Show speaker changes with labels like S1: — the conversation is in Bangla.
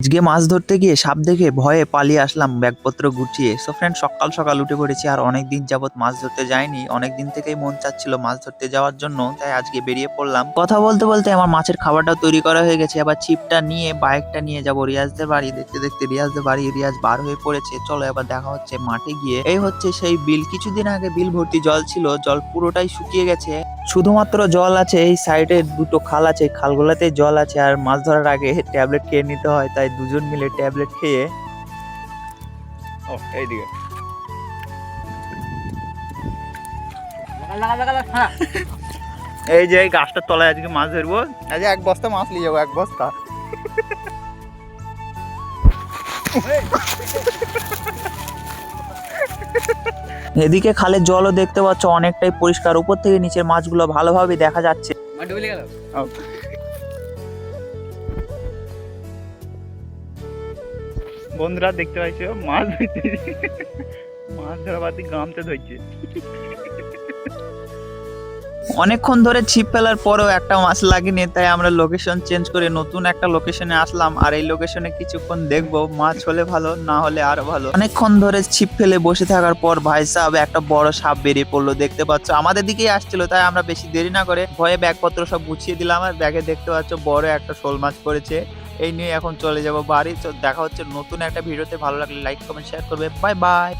S1: আজকে মাছ ধরতে গিয়ে সাপ দেখে ভয়ে পালিয়ে আসলাম ব্যাগপত্র গুছিয়ে। সো ফ্রেন্ড, সকাল সকাল উঠে পড়েছি আর অনেকদিন যাবত মাছ ধরতে যাইনি। অনেকদিন থেকেই মন চাচ্ছিল মাছ ধরতে যাওয়ার জন্য, তাই আজকে বেরিয়ে পড়লাম। কথা বলতে বলতে আমার মাছের খাবারটাও তৈরি করা হয়ে গেছে। এবার ছিপটা নিয়ে বাইকটা নিয়ে যাব রিয়াজদের বাড়ি। দেখতে দেখতে রিয়াজদের বাড়ি রিয়াজ বার হয়ে পড়েছে। চলো এবার দেখা হচ্ছে মাঠে গিয়ে। এই হচ্ছে সেই বিল। কিছুদিন আগে বিল ভর্তি জল ছিল, জল পুরোটাই শুকিয়ে গেছে। শুধুমাত্র জল আছে, এই সাইডে দুটো খাল আছে, খালগুলোতে জল আছে। আর মাছ ধরার আগে ট্যাবলেট খেয়ে নিতে হয়, তাই দুজন মিলে ট্যাবলেট খেয়ে এইদিকে এই যে এই গাছটার তলায় আজকে মাছ ধরবো। আজ এক বস্তা মাছ নিয়ে যাবো, এক বস্তা। এদিকে খালের জলও দেখতে পাচ্ছ অনেকটাই পরিষ্কার, উপর থেকে নিচের মাছগুলো ভালোভাবে দেখা যাচ্ছে। বন্ধুরা দেখতে পাইছো মাছ ধরতে, মাছ ধরা বাতি গামতে ধরছে। অনেকক্ষণ ধরে ছিপ ফেলার পরেও একটা মাছ লাগেনি, তাই আমরা লোকেশন চেঞ্জ করে নতুন একটা লোকেশনে আসলাম। আর এই লোকেশনে কিছুক্ষণ দেখবো, মাছ হলে ভালো, না হলে আরো ভালো। অনেকক্ষণ ধরে ছিপ ফেলে বসে থাকার পর ভাই সাহেব একটা বড় সাপ বেরিয়ে পড়লো। দেখতে পাচ্ছ আমাদের দিকেই আসছিল, তাই আমরা বেশি দেরি না করে ভয়ে ব্যাগপত্র সব গুছিয়ে দিলাম। আর ব্যাগে দেখতে পাচ্ছ বড় একটা শোল মাছ পড়েছে। এই নিয়ে এখন চলে যাব বাড়ি। তো দেখা হচ্ছে নতুন একটা ভিডিওতে। ভালো লাগলে লাইক কমেন্ট শেয়ার করবে। Bye bye.